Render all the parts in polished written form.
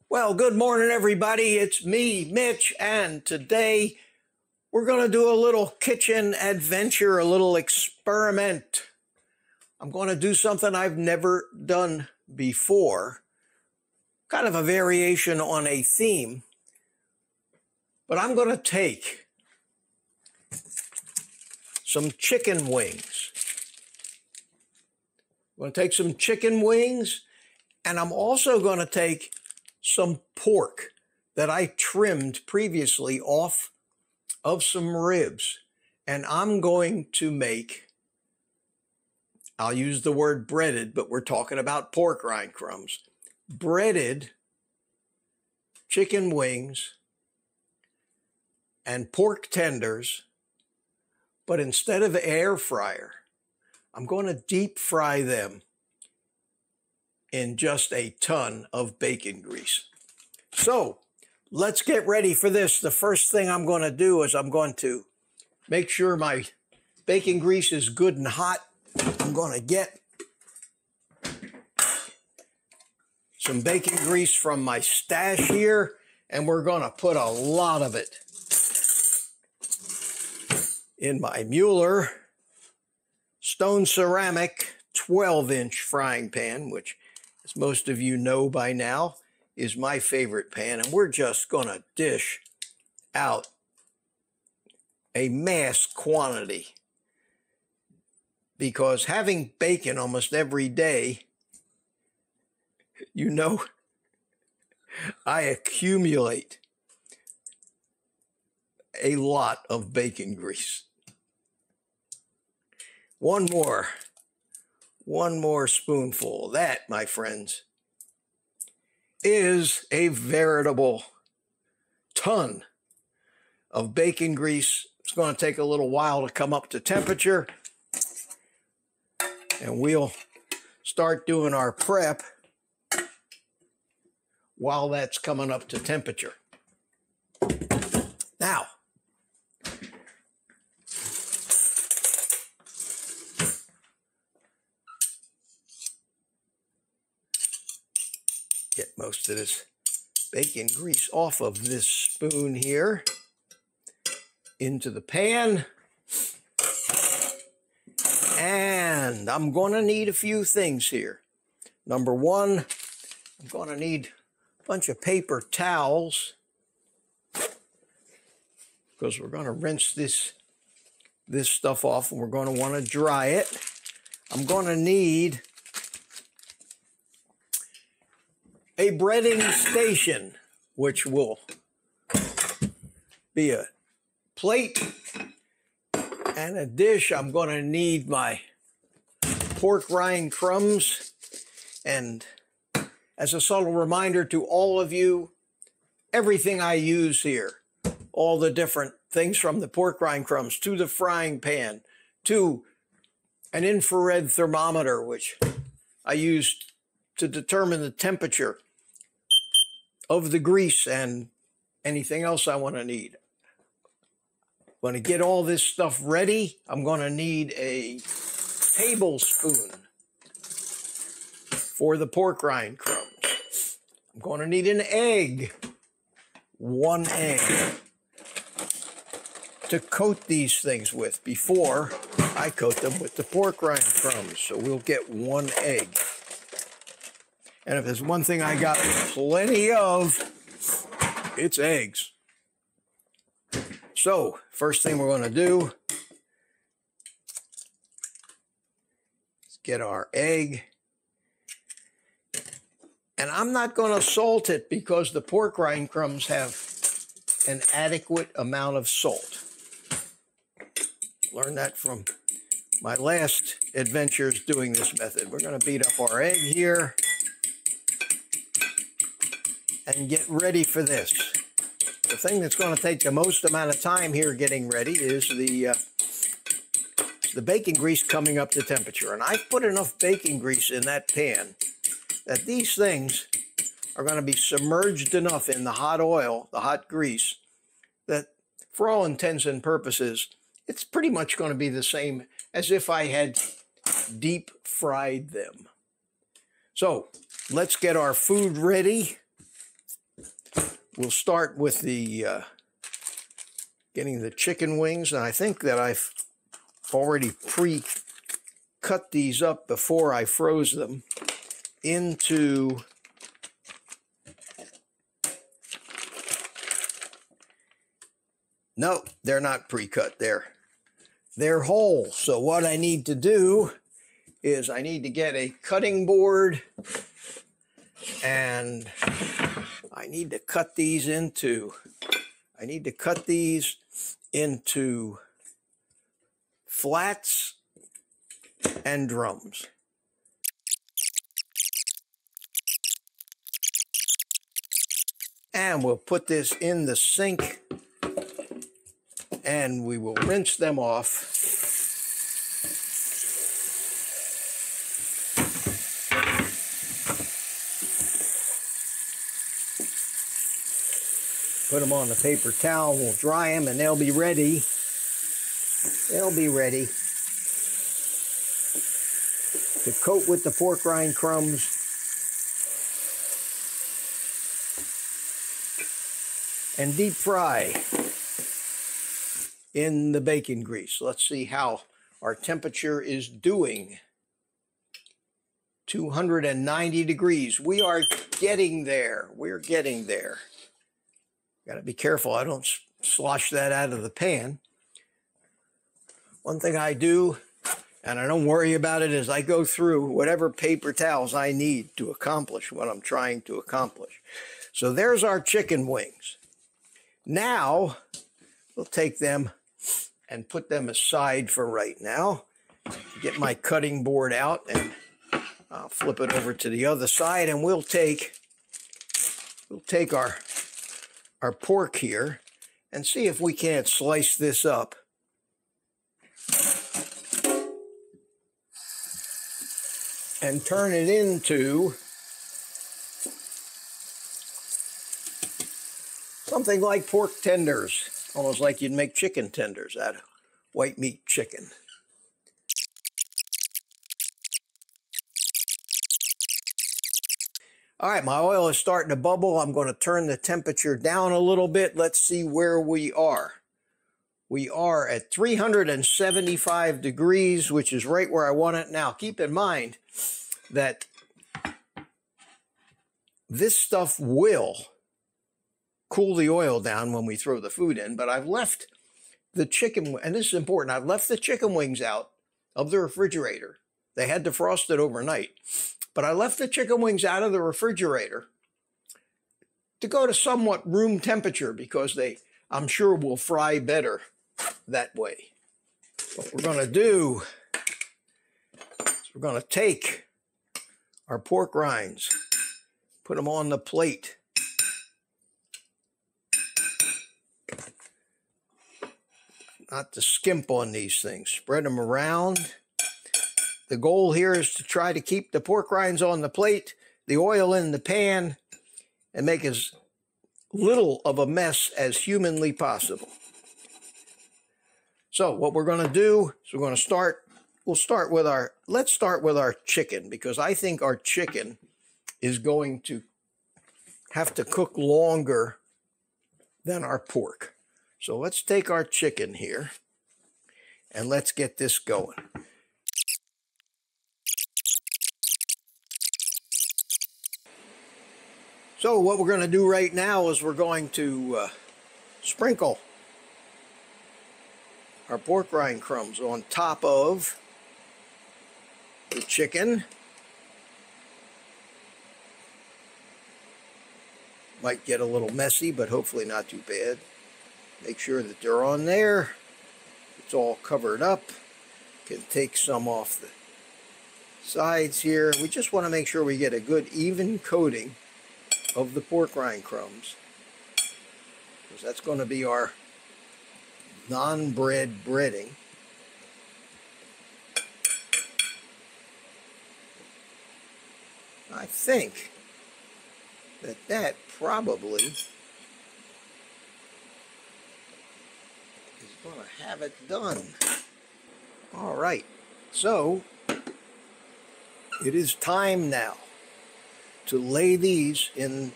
Well, good morning, everybody. It's me, Mitch, and today we're going to do a little kitchen adventure, a little experiment. I'm going to do something I've never done before, kind of a variation on a theme, but I'm going to take some chicken wings. I'm going to take some chicken wings, and I'm also going to take some pork that I trimmed previously off of some ribs, and I'm going to make, I'll use the word breaded, but we're talking about pork rind crumbs, breaded chicken wings and pork tenders, but instead of air fryer, I'm going to deep fry them in just a ton of bacon grease. So let's get ready for this. The first thing I'm going to do is I'm going to make sure my bacon grease is good and hot. I'm going to get some bacon grease from my stash here, and we're going to put a lot of it in my Mueller stone ceramic 12-inch frying pan, which, as most of you know by now, is my favorite pan, and we're just going to dish out a mass quantity, because having bacon almost every day, you know, I accumulate a lot of bacon grease. One more spoonful. That, my friends, is a veritable ton of bacon grease. It's going to take a little while to come up to temperature, and we'll start doing our prep while that's coming up to temperature. Now, get most of this bacon grease off of this spoon here into the pan. And I'm going to need a few things here. Number one, I'm going to need a bunch of paper towels, because we're going to rinse this stuff off and we're going to want to dry it. I'm going to need a breading station, which will be a plate and a dish. I'm going to need my pork rind crumbs. And as a subtle reminder to all of you, everything I use here, all the different things from the pork rind crumbs to the frying pan to an infrared thermometer, which I use to determine the temperature of the grease and anything else I want to need. I'm going to get all this stuff ready. I'm going to need a tablespoon for the pork rind crumbs. I'm going to need an egg, 1 egg, to coat these things with before I coat them with the pork rind crumbs. So we'll get 1 egg. And if there's one thing I got plenty of, it's eggs. So, first thing we're going to do is get our egg. And I'm not going to salt it because the pork rind crumbs have an adequate amount of salt. Learned that from my last adventures doing this method. We're going to beat up our egg here and get ready for this. The thing that's going to take the most amount of time here getting ready is the bacon grease coming up to temperature. And I've put enough bacon grease in that pan that these things are going to be submerged enough in the hot oil, the hot grease, that for all intents and purposes, it's pretty much going to be the same as if I had deep fried them. So let's get our food ready. We'll start with the getting the chicken wings, and I think that I've already pre-cut these up before I froze them into no, they're not pre-cut. They're whole. So what I need to do is I need to get a cutting board, and I need to cut these into flats and drums. And we'll put this in the sink, and we will rinse them off. Put them on the paper towel, we'll dry them, and they'll be ready. They'll be ready to coat with the pork rind crumbs and deep fry in the bacon grease. Let's see how our temperature is doing. 290 degrees. We are getting there. We're getting there. Got to be careful I don't slosh that out of the pan. One thing I do, and I don't worry about it, is I go through whatever paper towels I need to accomplish what I'm trying to accomplish. So there's our chicken wings. Now, we'll take them and put them aside for right now. Get my cutting board out, and I'll flip it over to the other side, and we'll take our pork here and see if we can't slice this up and turn it into something like pork tenders, almost like you'd make chicken tenders out of white meat chicken. All right, my oil is starting to bubble. I'm going to turn the temperature down a little bit. Let's see where we are. We are at 375 degrees, which is right where I want it. Now, keep in mind that this stuff will cool the oil down when we throw the food in, but I've left the chicken, and this is important, I've left the chicken wings out of the refrigerator. They had to frost it overnight. But I left the chicken wings out of the refrigerator to go to somewhat room temperature because they, I'm sure, will fry better that way. What we're going to do is we're going to take our pork rinds, put them on the plate. Not to skimp on these things. Spread them around. The goal here is to try to keep the pork rinds on the plate, the oil in the pan, and make as little of a mess as humanly possible. So what we're going to do is let's start with our chicken, because I think our chicken is going to have to cook longer than our pork. So let's take our chicken here and let's get this going. So what we're going to do right now is we're going to sprinkle our pork rind crumbs on top of the chicken. Might get a little messy, but hopefully not too bad. Make sure that they're on there. It's all covered up. Can take some off the sides here. We just want to make sure we get a good even coating of the pork rind crumbs, because that's going to be our non-bread breading. I think that probably is going to have it done. All right, so It is time now to lay these in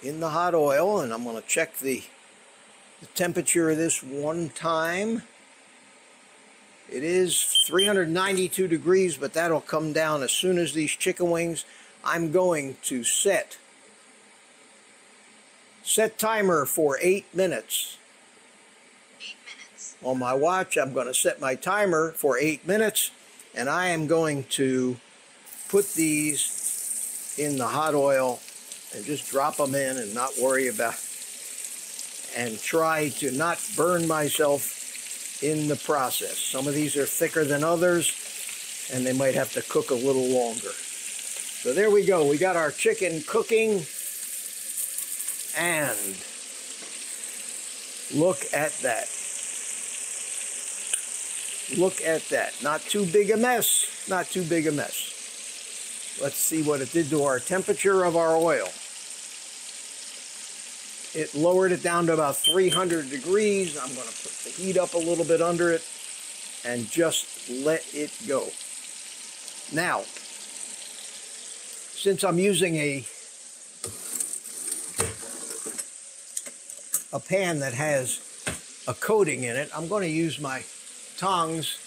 the hot oil, and I'm going to check the temperature of this one time. It is 392 degrees, but that'll come down as soon as these chicken wings. I'm going to set timer for 8 minutes. 8 minutes. On my watch, I'm going to set my timer for 8 minutes, and I am going to put these in the hot oil and just drop them in and not worry about, and try to not burn myself in the process. Some of these are thicker than others, and they might have to cook a little longer. So there we go. We got our chicken cooking, and look at that. Look at that. Not too big a mess. Not too big a mess. Let's see what it did to our temperature of our oil. It lowered it down to about 300 degrees. I'm going to put the heat up a little bit under it and just let it go. Now, since I'm using a pan that has a coating in it, I'm going to use my tongs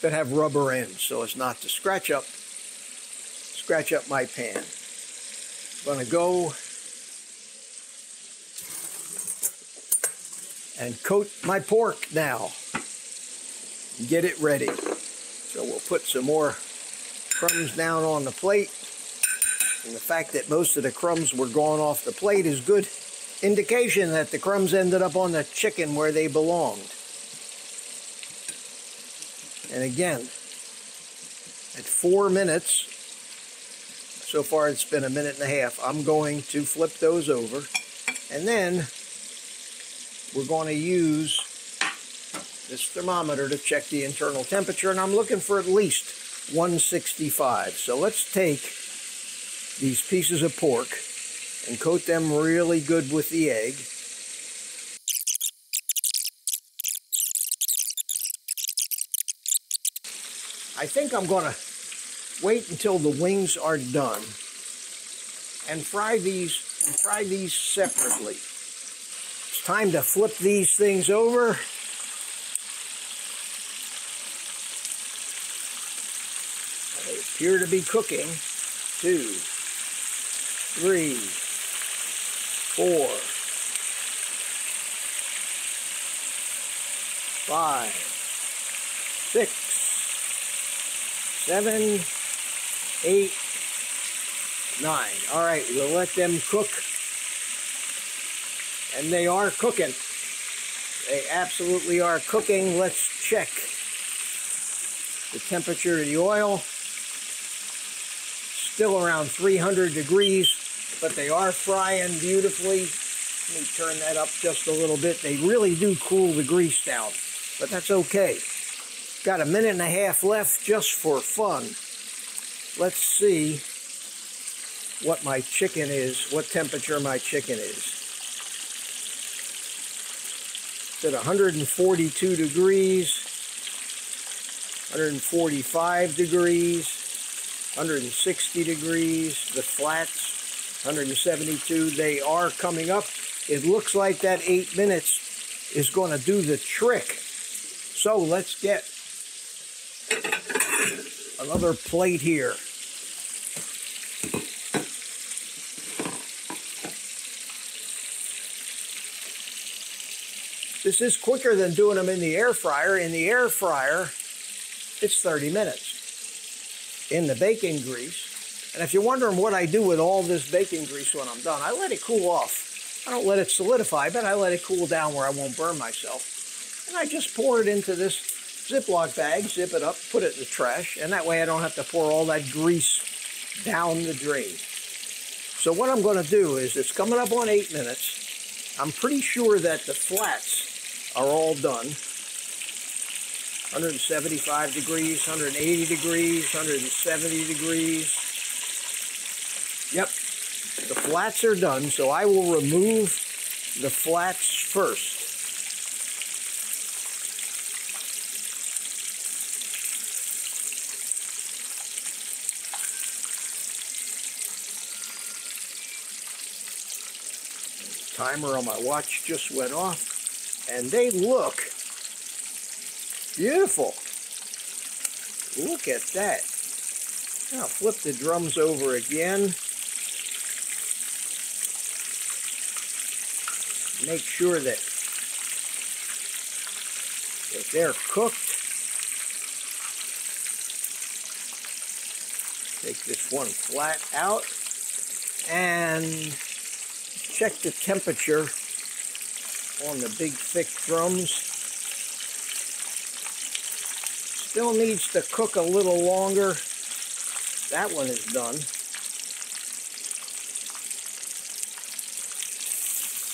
that have rubber ends so as not to scratch up my pan. I'm going to go and coat my pork now. Get it ready. So we'll put some more crumbs down on the plate. And the fact that most of the crumbs were gone off the plate is good indication that the crumbs ended up on the chicken where they belonged. And again, at 4 minutes, so far it's been a minute and a half, I'm going to flip those over, and then we're going to use this thermometer to check the internal temperature, and I'm looking for at least 165. So let's take these pieces of pork and coat them really good with the egg. I think I'm going to wait until the wings are done and fry these separately. It's time to flip these things over. They appear to be cooking. 2, 3, 4, 5, 6, 7, 8, 9. All right, we'll let them cook. And they are cooking. They absolutely are cooking. Let's check the temperature of the oil. Still around 300 degrees, but they are frying beautifully. Let me turn that up just a little bit. They really do cool the grease down, but that's okay. Got a minute and a half left just for fun. Let's see what my chicken is, what temperature my chicken is. It's at 142 degrees, 145 degrees, 160 degrees, the flats, 172. They are coming up. It looks like that 8 minutes is going to do the trick. So let's get another plate here. This is quicker than doing them in the air fryer. In the air fryer, it's 30 minutes. In the bacon grease, and if you're wondering what I do with all this bacon grease when I'm done, I let it cool off. I don't let it solidify, but I let it cool down where I won't burn myself. And I just pour it into this Ziploc bag, zip it up, put it in the trash, and that way I don't have to pour all that grease down the drain. So what I'm going to do is, it's coming up on 8 minutes. I'm pretty sure that the flats are all done. 175 degrees, 180 degrees, 170 degrees. Yep, the flats are done, so I will remove the flats first. Timer on my watch just went off, and they look beautiful. Look at that. Now flip the drums over again. Make sure that they're cooked. Take this one flat out and check the temperature on the big thick drums. Still needs to cook a little longer. That one is done.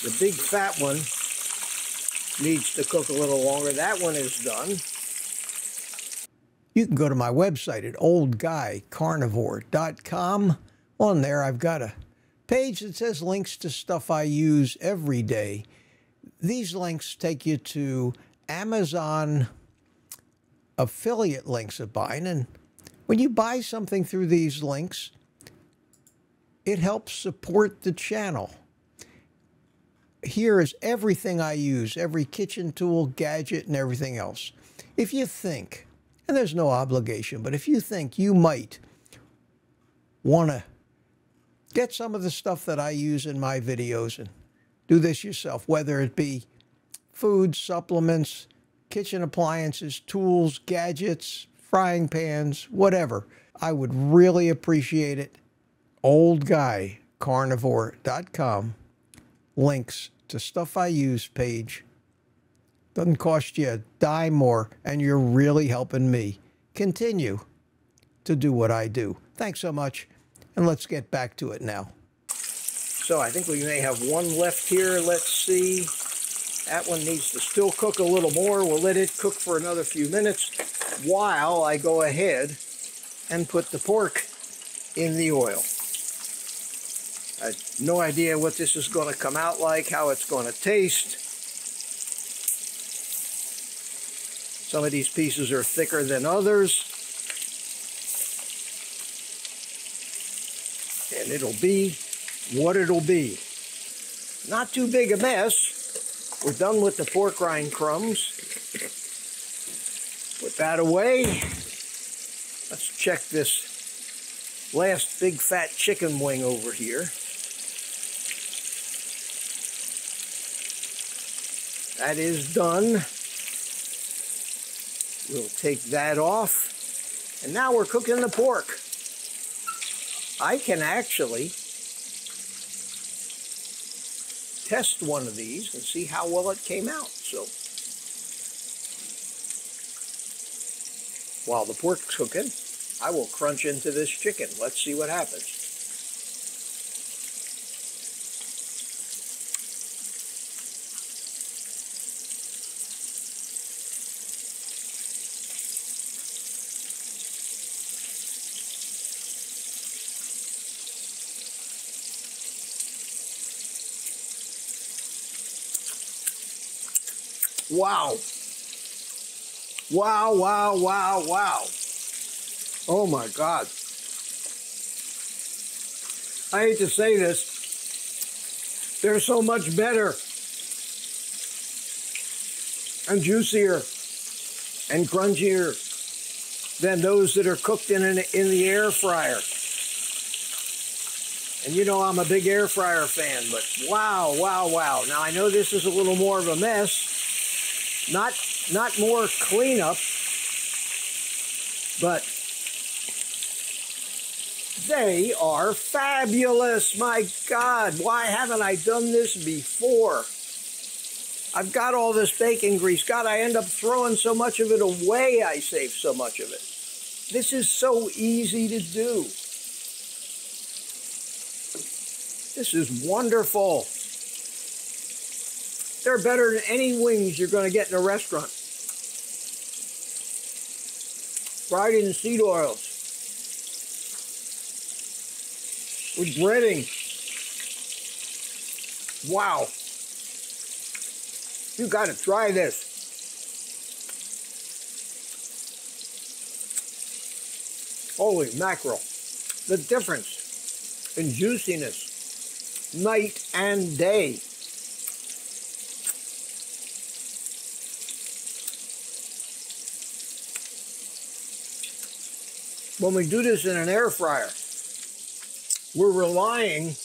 The big fat one needs to cook a little longer. That one is done. You can go to my website at oldguycarnivore.com. On there, I've got a page that says links to stuff I use every day. These links take you to Amazon affiliate links of mine, and when you buy something through these links, it helps support the channel. Here is everything I use, every kitchen tool, gadget, and everything else. If you think, and there's no obligation, but if you think you might want to get some of the stuff that I use in my videos and do this yourself, whether it be food, supplements, kitchen appliances, tools, gadgets, frying pans, whatever, I would really appreciate it. oldguycarnivore.com. Links to stuff I use page. Doesn't cost you a dime more, and you're really helping me continue to do what I do. Thanks so much, and let's get back to it now. So I think we may have one left here. Let's see. That one needs to still cook a little more. We'll let it cook for another few minutes while I go ahead and put the pork in the oil. I have no idea what this is going to come out like, how it's going to taste. Some of these pieces are thicker than others. And it'll be what it'll be. Not too big a mess. We're done with the pork rind crumbs. Put that away. Let's check this last big fat chicken wing over here. That is done. We'll take that off. And now we're cooking the pork. I can actually test one of these and see how well it came out. So while the pork's cooking, I will crunch into this chicken. Let's see what happens. Wow. Wow, wow, wow, wow. Oh my God. I hate to say this. They're so much better and juicier and crunchier than those that are cooked in the air fryer. And you know I'm a big air fryer fan, but wow, wow, wow. Now I know this is a little more of a mess. Not more cleanup, but they are fabulous. My God, why haven't I done this before? I've got all this bacon grease. God, I end up throwing so much of it away. I save so much of it. This is so easy to do. This is wonderful. They're better than any wings you're going to get in a restaurant. Fried in seed oils. With breading. Wow. You got to try this. Holy mackerel. The difference in juiciness, night and day. when we do this in an air fryer, we're relying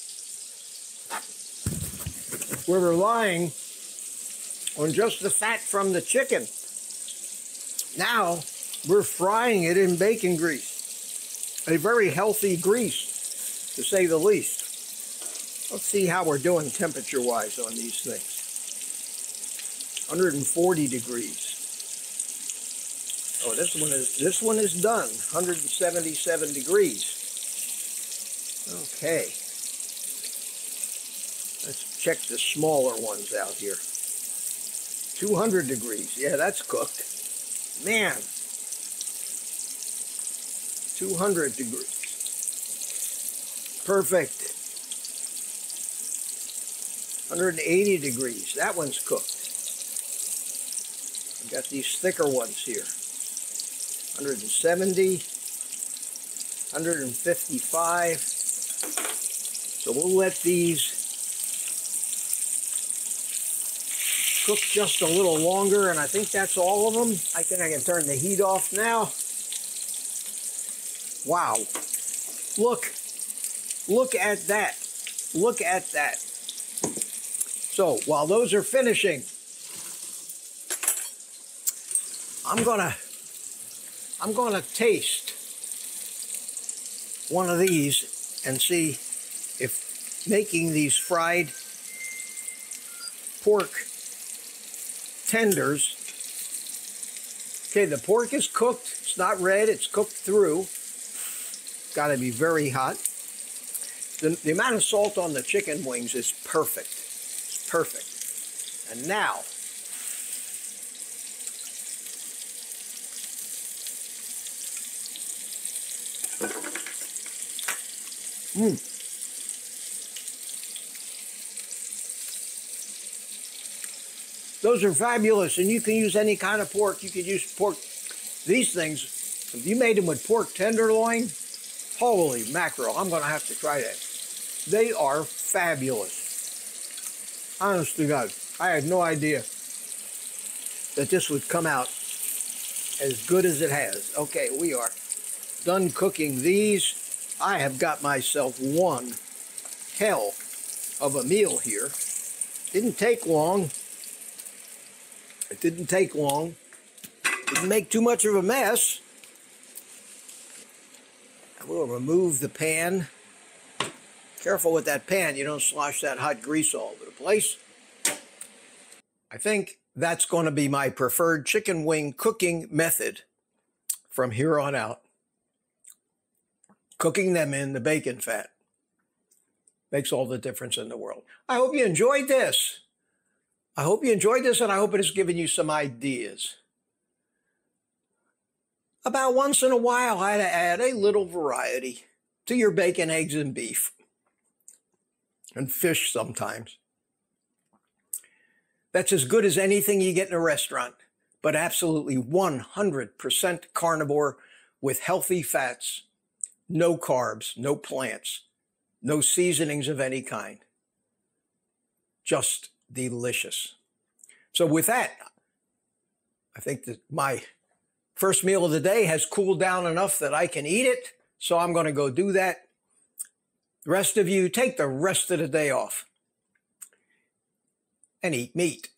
on just the fat from the chicken. Now we're frying it in bacon grease, a very healthy grease, to say the least. Let's see how we're doing temperature-wise on these things. 140 degrees. Oh, this one is done. 177 degrees. Okay. Let's check the smaller ones out here. 200 degrees. Yeah, that's cooked. Man. 200 degrees. Perfect. 180 degrees. That one's cooked. We've got these thicker ones here. 170, 155. So we'll let these cook just a little longer, and I think that's all of them. I think I can turn the heat off now. Wow. Look at that. Look at that. So while those are finishing, I'm gonna taste one of these and see if making these fried pork tenders. Okay, the pork is cooked. It's not red, it's cooked through. Got to be very hot. The amount of salt on the chicken wings is perfect. It's perfect. And now, those are fabulous, and you can use any kind of pork. You could use pork. These things, if you made them with pork tenderloin, holy mackerel, I'm going to have to try that. They are fabulous. Honest to God, I had no idea that this would come out as good as it has. Okay, we are done cooking these. I have got myself one hell of a meal here. Didn't take long. It didn't take long. Didn't make too much of a mess. We'll remove the pan. Careful with that pan, you don't slosh that hot grease all over the place. I think that's going to be my preferred chicken wing cooking method from here on out. Cooking them in the bacon fat makes all the difference in the world. I hope you enjoyed this. I hope you enjoyed this, and I hope it has given you some ideas. About once in a while, I'd add a little variety to your bacon, eggs, and beef. And fish sometimes. That's as good as anything you get in a restaurant, but absolutely 100% carnivore with healthy fats, no carbs, no plants, no seasonings of any kind. Just delicious. So with that, I think that my first meal of the day has cooled down enough that I can eat it. So I'm going to go do that. The rest of you, take the rest of the day off and eat meat.